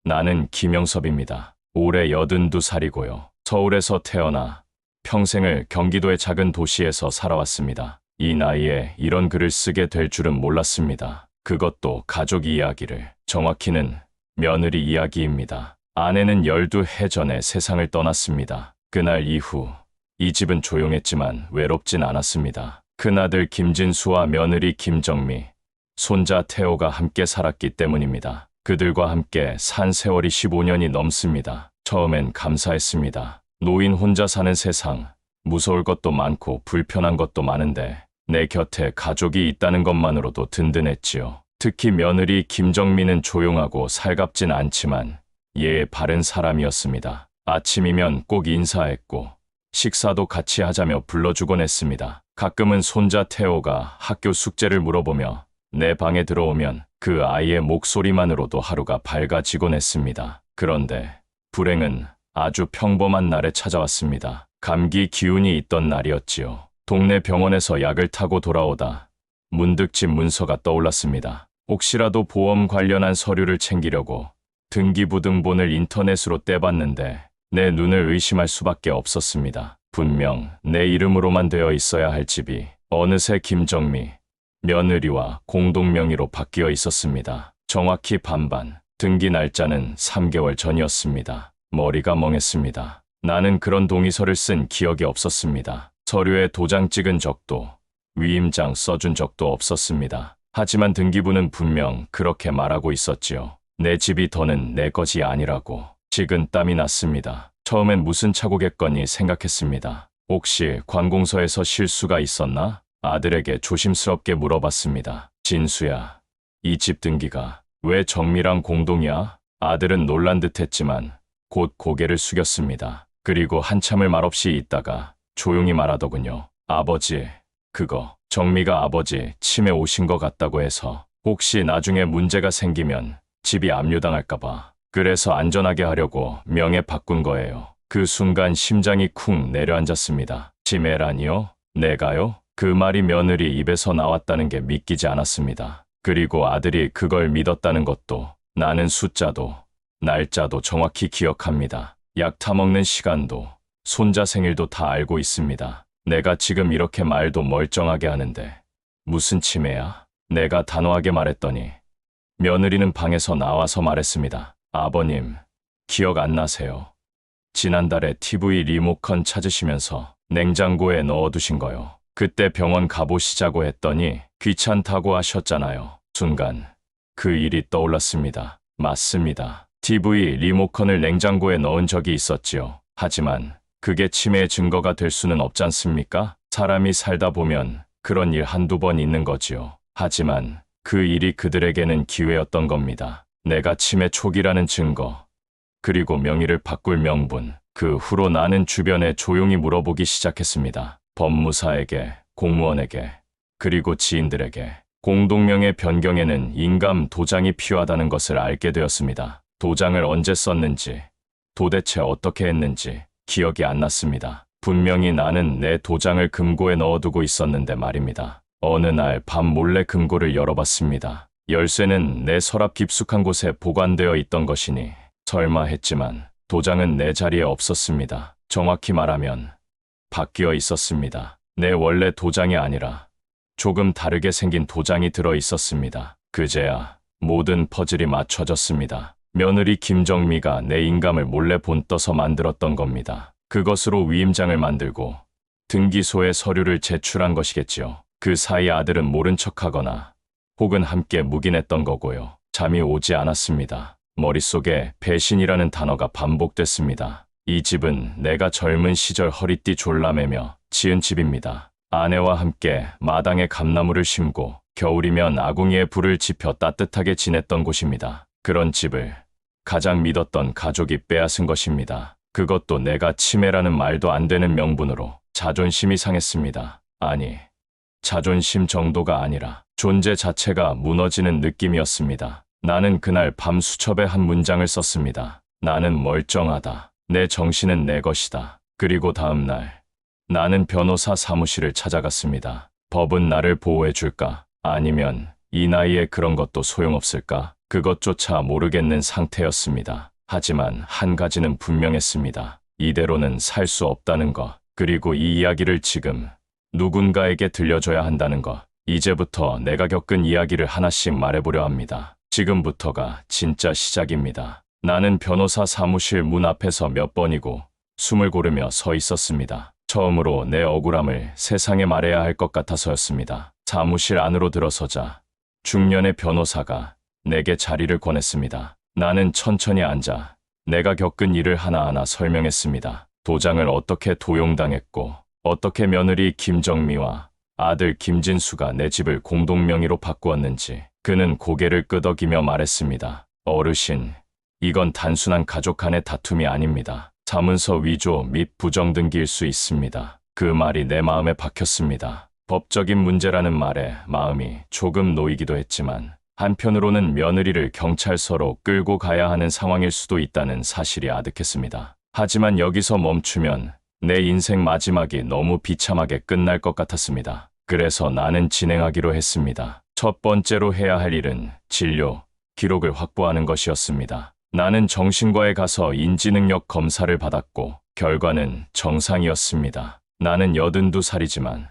나는 김영섭입니다. 올해 82살이고요. 서울에서 태어나 평생을 경기도의 작은 도시에서 살아왔습니다. 이 나이에 이런 글을 쓰게 될 줄은 몰랐습니다. 그것도 가족 이야기를. 정확히는 며느리 이야기입니다. 아내는 12해 전에 세상을 떠났습니다. 그날 이후 이 집은 조용했지만 외롭진 않았습니다. 큰아들 김진수와 며느리 김정미, 손자 태호가 함께 살았기 때문입니다. 그들과 함께 산 세월이 15년이 넘습니다. 처음엔 감사했습니다. 노인 혼자 사는 세상, 무서울 것도 많고 불편한 것도 많은데 내 곁에 가족이 있다는 것만으로도 든든했지요. 특히 며느리 김정미는 조용하고 살갑진 않지만 예의 바른 사람이었습니다. 아침이면 꼭 인사했고 식사도 같이 하자며 불러주곤 했습니다. 가끔은 손자 태호가 학교 숙제를 물어보며 내 방에 들어오면 그 아이의 목소리만으로도 하루가 밝아지곤 했습니다. 그런데 불행은 아주 평범한 날에 찾아왔습니다. 감기 기운이 있던 날이었지요. 동네 병원에서 약을 타고 돌아오다 문득 집 문서가 떠올랐습니다. 혹시라도 보험 관련한 서류를 챙기려고 등기부등본을 인터넷으로 떼봤는데 내 눈을 의심할 수밖에 없었습니다. 분명 내 이름으로만 되어 있어야 할 집이 어느새 김정미, 며느리와 공동명의로 바뀌어 있었습니다. 정확히 반반. 등기 날짜는 3개월 전이었습니다. 머리가 멍했습니다. 나는 그런 동의서를 쓴 기억이 없었습니다. 서류에 도장 찍은 적도, 위임장 써준 적도 없었습니다. 하지만 등기부는 분명 그렇게 말하고 있었지요. 내 집이 더는 내 것이 아니라고. 식은 땀이 났습니다. 처음엔 무슨 착오겠거니 생각했습니다. 혹시 관공서에서 실수가 있었나? 아들에게 조심스럽게 물어봤습니다. 진수야, 이 집 등기가 왜 정미랑 공동이야? 아들은 놀란 듯 했지만 곧 고개를 숙였습니다. 그리고 한참을 말없이 있다가 조용히 말하더군요. 아버지, 그거 정미가 아버지 치매 오신 것 같다고 해서 혹시 나중에 문제가 생기면 집이 압류당할까봐 그래서 안전하게 하려고 명예 바꾼 거예요. 그 순간 심장이 쿵 내려앉았습니다. 치매라니요? 내가요? 그 말이 며느리 입에서 나왔다는 게 믿기지 않았습니다. 그리고 아들이 그걸 믿었다는 것도. 나는 숫자도 날짜도 정확히 기억합니다. 약 타먹는 시간도 손자 생일도 다 알고 있습니다. 내가 지금 이렇게 말도 멀쩡하게 하는데 무슨 치매야? 내가 단호하게 말했더니 며느리는 방에서 나와서 말했습니다. 아버님, 기억 안 나세요? 지난달에 TV 리모컨 찾으시면서 냉장고에 넣어두신 거요. 그때 병원 가보시자고 했더니 귀찮다고 하셨잖아요. 순간 그 일이 떠올랐습니다. 맞습니다. TV 리모컨을 냉장고에 넣은 적이 있었지요. 하지만 그게 치매의 증거가 될 수는 없지 않습니까? 사람이 살다 보면 그런 일 한두 번 있는 거지요. 하지만 그 일이 그들에게는 기회였던 겁니다. 내가 치매 초기라는 증거, 그리고 명의를 바꿀 명분. 그 후로 나는 주변에 조용히 물어보기 시작했습니다. 법무사에게, 공무원에게, 그리고 지인들에게. 공동명의 변경에는 인감 도장이 필요하다는 것을 알게 되었습니다. 도장을 언제 썼는지, 도대체 어떻게 했는지 기억이 안 났습니다. 분명히 나는 내 도장을 금고에 넣어두고 있었는데 말입니다. 어느 날 밤 몰래 금고를 열어봤습니다. 열쇠는 내 서랍 깊숙한 곳에 보관되어 있던 것이니 설마 했지만 도장은 내 자리에 없었습니다. 정확히 말하면 바뀌어 있었습니다. 내 원래 도장이 아니라 조금 다르게 생긴 도장이 들어 있었습니다. 그제야 모든 퍼즐이 맞춰졌습니다. 며느리 김정미가 내 인감을 몰래 본떠서 만들었던 겁니다. 그것으로 위임장을 만들고 등기소에 서류를 제출한 것이겠지요. 그 사이 아들은 모른 척하거나 혹은 함께 묵인했던 거고요. 잠이 오지 않았습니다. 머릿속에 배신이라는 단어가 반복됐습니다. 이 집은 내가 젊은 시절 허리띠 졸라매며 지은 집입니다. 아내와 함께 마당에 감나무를 심고 겨울이면 아궁이에 불을 지펴 따뜻하게 지냈던 곳입니다. 그런 집을 가장 믿었던 가족이 빼앗은 것입니다. 그것도 내가 치매라는 말도 안 되는 명분으로. 자존심이 상했습니다. 아니, 자존심 정도가 아니라 존재 자체가 무너지는 느낌이었습니다. 나는 그날 밤 수첩에 한 문장을 썼습니다. 나는 멀쩡하다. 내 정신은 내 것이다. 그리고 다음 날 나는 변호사 사무실을 찾아갔습니다. 법은 나를 보호해 줄까? 아니면 이 나이에 그런 것도 소용없을까? 그것조차 모르겠는 상태였습니다. 하지만 한 가지는 분명했습니다. 이대로는 살 수 없다는 것, 그리고 이 이야기를 지금 누군가에게 들려줘야 한다는 것. 이제부터 내가 겪은 이야기를 하나씩 말해보려 합니다. 지금부터가 진짜 시작입니다. 나는 변호사 사무실 문 앞에서 몇 번이고 숨을 고르며 서 있었습니다. 처음으로 내 억울함을 세상에 말해야 할 것 같아서였습니다. 사무실 안으로 들어서자 중년의 변호사가 내게 자리를 권했습니다. 나는 천천히 앉아 내가 겪은 일을 하나하나 설명했습니다. 도장을 어떻게 도용당했고 어떻게 며느리 김정미와 아들 김진수가 내 집을 공동명의로 바꾸었는지. 그는 고개를 끄덕이며 말했습니다. 어르신, 이건 단순한 가족 간의 다툼이 아닙니다. 자문서 위조 및 부정등기일 수 있습니다. 그 말이 내 마음에 박혔습니다. 법적인 문제라는 말에 마음이 조금 놓이기도 했지만 한편으로는 며느리를 경찰서로 끌고 가야 하는 상황일 수도 있다는 사실이 아득했습니다. 하지만 여기서 멈추면 내 인생 마지막이 너무 비참하게 끝날 것 같았습니다. 그래서 나는 진행하기로 했습니다. 첫 번째로 해야 할 일은 진료 기록을 확보하는 것이었습니다. 나는 정신과에 가서 인지능력 검사를 받았고 결과는 정상이었습니다. 나는 82살이지만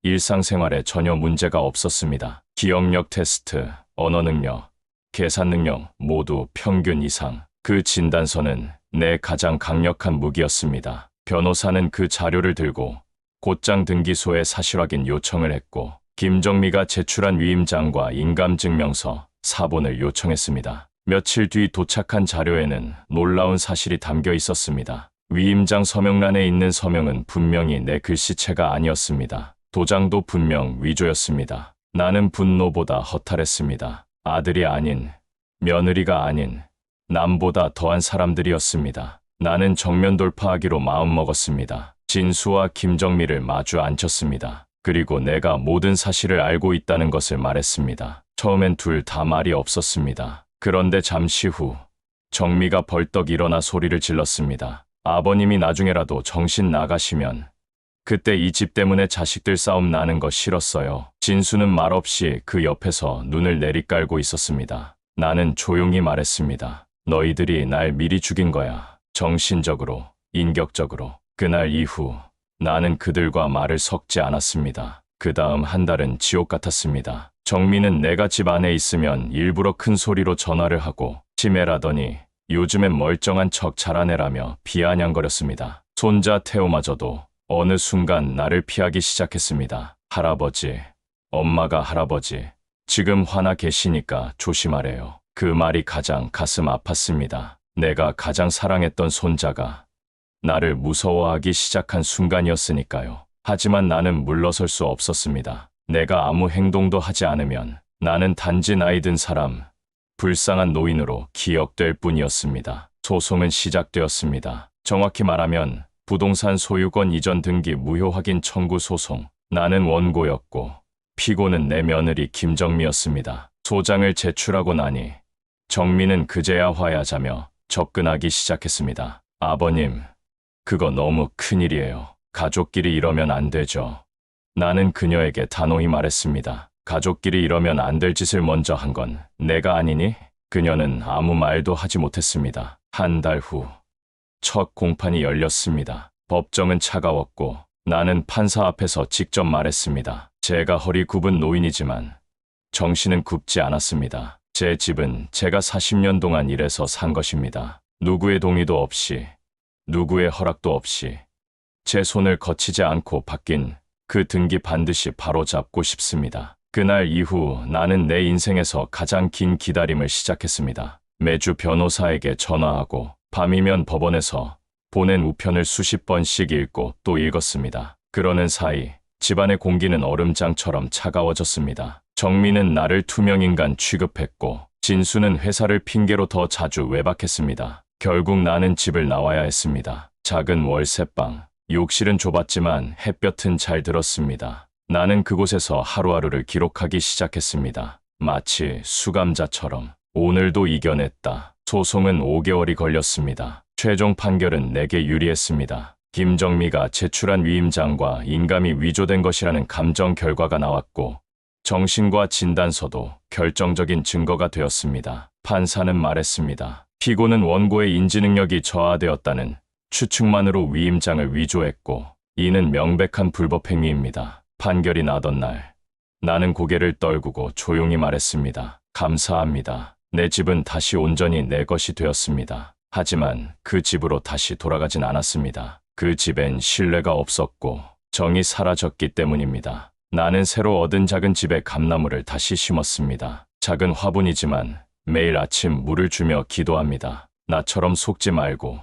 일상생활에 전혀 문제가 없었습니다. 기억력 테스트, 언어 능력, 계산 능력 모두 평균 이상. 그 진단서는 내 가장 강력한 무기였습니다. 변호사는 그 자료를 들고 곧장 등기소에 사실확인 요청을 했고 김정미가 제출한 위임장과 인감증명서, 사본을 요청했습니다. 며칠 뒤 도착한 자료에는 놀라운 사실이 담겨 있었습니다. 위임장 서명란에 있는 서명은 분명히 내 글씨체가 아니었습니다. 도장도 분명 위조였습니다. 나는 분노보다 허탈했습니다. 아들이 아닌, 며느리가 아닌, 남보다 더한 사람들이었습니다. 나는 정면 돌파하기로 마음먹었습니다. 진수와 김정미를 마주 앉혔습니다. 그리고 내가 모든 사실을 알고 있다는 것을 말했습니다. 처음엔 둘 다 말이 없었습니다. 그런데 잠시 후 정미가 벌떡 일어나 소리를 질렀습니다. 아버님이 나중에라도 정신 나가시면 그때 이 집 때문에 자식들 싸움 나는 거 싫었어요. 진수는 말없이 그 옆에서 눈을 내리깔고 있었습니다. 나는 조용히 말했습니다. 너희들이 날 미리 죽인 거야. 정신적으로, 인격적으로. 그날 이후 나는 그들과 말을 섞지 않았습니다. 그 다음 한 달은 지옥 같았습니다. 정미는 내가 집 안에 있으면 일부러 큰 소리로 전화를 하고 치매라더니 요즘엔 멀쩡한 척 자라내라며 비아냥거렸습니다. 손자 태호마저도 어느 순간 나를 피하기 시작했습니다. 할아버지, 엄마가 할아버지, 지금 화나 계시니까 조심하래요. 그 말이 가장 가슴 아팠습니다. 내가 가장 사랑했던 손자가 나를 무서워하기 시작한 순간이었으니까요. 하지만 나는 물러설 수 없었습니다. 내가 아무 행동도 하지 않으면 나는 단지 나이 든 사람, 불쌍한 노인으로 기억될 뿐이었습니다. 소송은 시작되었습니다. 정확히 말하면 부동산 소유권 이전 등기 무효 확인 청구 소송. 나는 원고였고 피고는 내 며느리 김정미였습니다. 소장을 제출하고 나니 정미는 그제야 화해하자며 접근하기 시작했습니다. 아버님, 그거 너무 큰일이에요. 가족끼리 이러면 안 되죠. 나는 그녀에게 단호히 말했습니다. 가족끼리 이러면 안 될 짓을 먼저 한 건 내가 아니니? 그녀는 아무 말도 하지 못했습니다. 한 달 후, 첫 공판이 열렸습니다. 법정은 차가웠고 나는 판사 앞에서 직접 말했습니다. 제가 허리 굽은 노인이지만 정신은 굽지 않았습니다. 제 집은 제가 40년 동안 일해서 산 것입니다. 누구의 동의도 없이, 누구의 허락도 없이 제 손을 거치지 않고 바뀐 그 등기 반드시 바로잡고 싶습니다. 그날 이후 나는 내 인생에서 가장 긴 기다림을 시작했습니다. 매주 변호사에게 전화하고 밤이면 법원에서 보낸 우편을 수십 번씩 읽고 또 읽었습니다. 그러는 사이 집안의 공기는 얼음장처럼 차가워졌습니다. 정미는 나를 투명인간 취급했고 진수는 회사를 핑계로 더 자주 외박했습니다. 결국 나는 집을 나와야 했습니다. 작은 월세방, 욕실은 좁았지만 햇볕은 잘 들었습니다. 나는 그곳에서 하루하루를 기록하기 시작했습니다. 마치 수감자처럼. 오늘도 이겨냈다. 소송은 5개월이 걸렸습니다. 최종 판결은 내게 유리했습니다. 김정미가 제출한 위임장과 인감이 위조된 것이라는 감정 결과가 나왔고 정신과 진단서도 결정적인 증거가 되었습니다. 판사는 말했습니다. 피고는 원고의 인지 능력이 저하되었다는 추측만으로 위임장을 위조했고 이는 명백한 불법행위입니다. 판결이 나던 날 나는 고개를 떨구고 조용히 말했습니다. 감사합니다. 내 집은 다시 온전히 내 것이 되었습니다. 하지만 그 집으로 다시 돌아가진 않았습니다. 그 집엔 신뢰가 없었고 정이 사라졌기 때문입니다. 나는 새로 얻은 작은 집에 감나무를 다시 심었습니다. 작은 화분이지만 매일 아침 물을 주며 기도합니다. 나처럼 속지 말고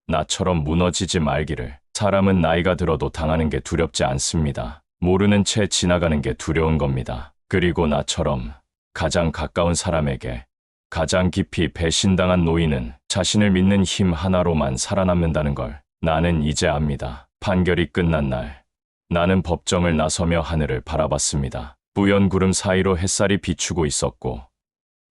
나처럼 무너지지 말기를. 사람은 나이가 들어도 당하는 게 두렵지 않습니다. 모르는 채 지나가는 게 두려운 겁니다. 그리고 나처럼 가장 가까운 사람에게 가장 깊이 배신당한 노인은 자신을 믿는 힘 하나로만 살아남는다는 걸 나는 이제 압니다. 판결이 끝난 날 나는 법정을 나서며 하늘을 바라봤습니다. 뿌연 구름 사이로 햇살이 비추고 있었고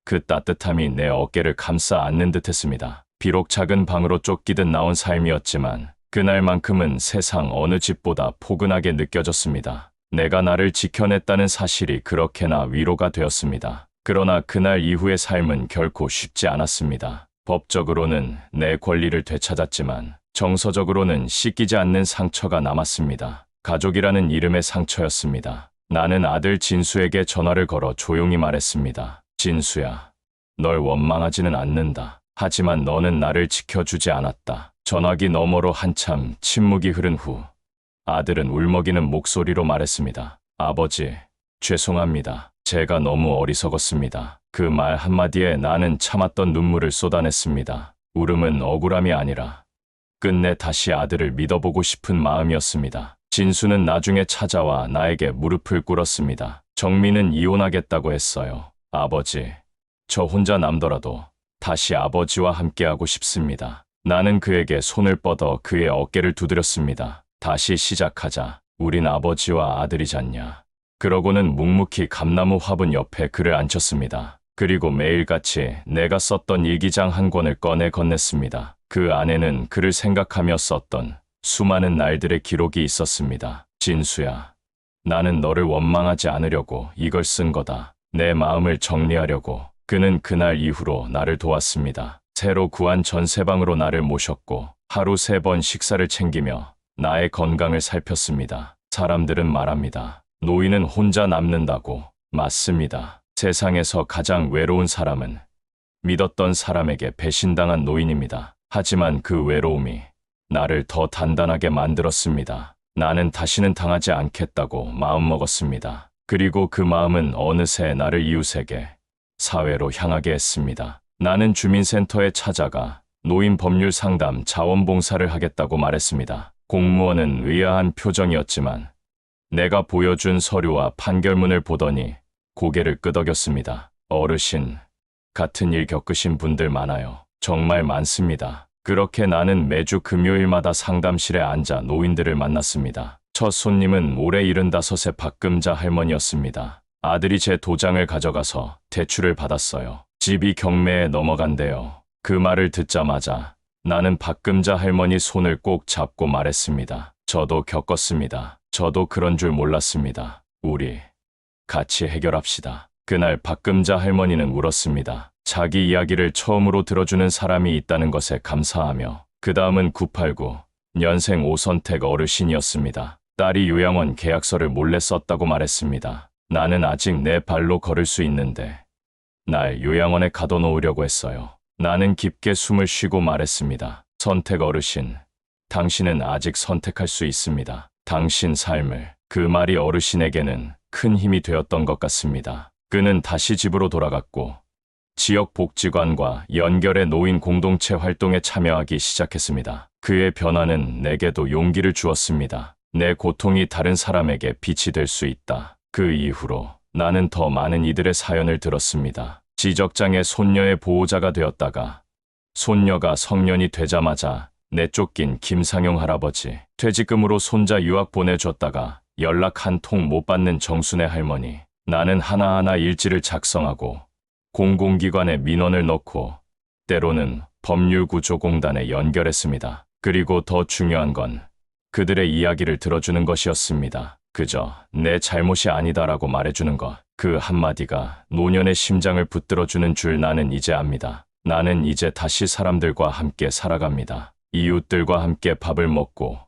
그 따뜻함이 내 어깨를 감싸 안는 듯했습니다. 비록 작은 방으로 쫓기듯 나온 삶이었지만 그날만큼은 세상 어느 집보다 포근하게 느껴졌습니다. 내가 나를 지켜냈다는 사실이 그렇게나 위로가 되었습니다. 그러나 그날 이후의 삶은 결코 쉽지 않았습니다. 법적으로는 내 권리를 되찾았지만 정서적으로는 씻기지 않는 상처가 남았습니다. 가족이라는 이름의 상처였습니다. 나는 아들 진수에게 전화를 걸어 조용히 말했습니다. 진수야, 널 원망하지는 않는다. 하지만 너는 나를 지켜주지 않았다. 전화기 너머로 한참 침묵이 흐른 후 아들은 울먹이는 목소리로 말했습니다. 아버지, 죄송합니다. 제가 너무 어리석었습니다. 그 말 한마디에 나는 참았던 눈물을 쏟아냈습니다. 울음은 억울함이 아니라 끝내 다시 아들을 믿어보고 싶은 마음이었습니다. 진수는 나중에 찾아와 나에게 무릎을 꿇었습니다. 정민은 이혼하겠다고 했어요. 아버지, 저 혼자 남더라도 다시 아버지와 함께하고 싶습니다. 나는 그에게 손을 뻗어 그의 어깨를 두드렸습니다. 다시 시작하자. 우린 아버지와 아들이잖냐. 그러고는 묵묵히 감나무 화분 옆에 그를 앉혔습니다. 그리고 매일같이 내가 썼던 일기장 한 권을 꺼내 건넸습니다. 그 안에는 그를 생각하며 썼던 수많은 날들의 기록이 있었습니다. 진수야, 나는 너를 원망하지 않으려고 이걸 쓴 거다. 내 마음을 정리하려고. 그는 그날 이후로 나를 도왔습니다. 새로 구한 전세방으로 나를 모셨고 하루 3번 식사를 챙기며 나의 건강을 살폈습니다. 사람들은 말합니다. 노인은 혼자 남는다고. 맞습니다. 세상에서 가장 외로운 사람은 믿었던 사람에게 배신당한 노인입니다. 하지만 그 외로움이 나를 더 단단하게 만들었습니다. 나는 다시는 당하지 않겠다고 마음먹었습니다. 그리고 그 마음은 어느새 나를 이웃에게, 사회로 향하게 했습니다. 나는 주민센터에 찾아가 노인 법률 상담 자원봉사를 하겠다고 말했습니다. 공무원은 의아한 표정이었지만 내가 보여준 서류와 판결문을 보더니 고개를 끄덕였습니다. 어르신, 같은 일 겪으신 분들 많아요. 정말 많습니다. 그렇게 나는 매주 금요일마다 상담실에 앉아 노인들을 만났습니다. 첫 손님은 올해 75세 박금자 할머니였습니다. 아들이 제 도장을 가져가서 대출을 받았어요. 집이 경매에 넘어간대요. 그 말을 듣자마자 나는 박금자 할머니 손을 꼭 잡고 말했습니다. 저도 겪었습니다. 저도 그런 줄 몰랐습니다. 우리 같이 해결합시다. 그날 박금자 할머니는 울었습니다. 자기 이야기를 처음으로 들어주는 사람이 있다는 것에 감사하며 그 다음은 989 년생 5선택 어르신이었습니다. 딸이 요양원 계약서를 몰래 썼다고 말했습니다. 나는 아직 내 발로 걸을 수 있는데 날 요양원에 가둬놓으려고 했어요. 나는 깊게 숨을 쉬고 말했습니다. 선택 어르신, 당신은 아직 선택할 수 있습니다. 당신 삶을. 그 말이 어르신에게는 큰 힘이 되었던 것 같습니다. 그는 다시 집으로 돌아갔고 지역복지관과 연결의 노인 공동체 활동에 참여하기 시작했습니다. 그의 변화는 내게도 용기를 주었습니다. 내 고통이 다른 사람에게 빛이 될 수 있다. 그 이후로 나는 더 많은 이들의 사연을 들었습니다. 지적장애 손녀의 보호자가 되었다가 손녀가 성년이 되자마자 내쫓긴 김상용 할아버지, 퇴직금으로 손자 유학 보내줬다가 연락 한 통 못 받는 정순애 할머니. 나는 하나하나 일지를 작성하고 공공기관에 민원을 넣고 때로는 법률구조공단에 연결했습니다. 그리고 더 중요한 건 그들의 이야기를 들어주는 것이었습니다. 그저 내 잘못이 아니다라고 말해주는 것. 그 한마디가 노년의 심장을 붙들어주는 줄 나는 이제 압니다. 나는 이제 다시 사람들과 함께 살아갑니다. 이웃들과 함께 밥을 먹고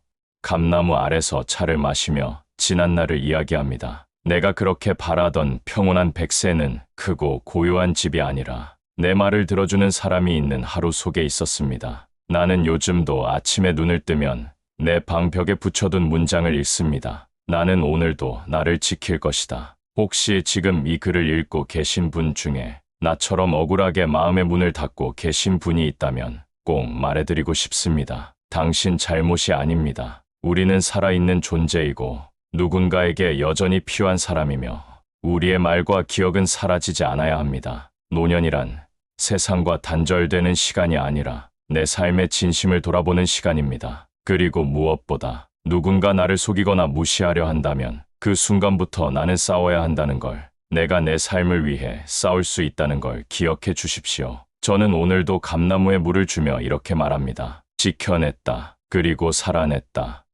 감나무 아래서 차를 마시며 지난 날을 이야기합니다. 내가 그렇게 바라던 평온한 백세는 크고 고요한 집이 아니라 내 말을 들어주는 사람이 있는 하루 속에 있었습니다. 나는 요즘도 아침에 눈을 뜨면 내 방벽에 붙여둔 문장을 읽습니다. 나는 오늘도 나를 지킬 것이다. 혹시 지금 이 글을 읽고 계신 분 중에 나처럼 억울하게 마음의 문을 닫고 계신 분이 있다면 꼭 말해드리고 싶습니다. 당신 잘못이 아닙니다. 우리는 살아있는 존재이고 누군가에게 여전히 필요한 사람이며 우리의 말과 기억은 사라지지 않아야 합니다. 노년이란 세상과 단절되는 시간이 아니라 내 삶의 진심을 돌아보는 시간입니다. 그리고 무엇보다 누군가 나를 속이거나 무시하려 한다면 그 순간부터 나는 싸워야 한다는 걸, 내가 내 삶을 위해 싸울 수 있다는 걸 기억해 주십시오. 저는 오늘도 감나무에 물을 주며 이렇게 말합니다. 지켜냈다. 그리고 살아냈다.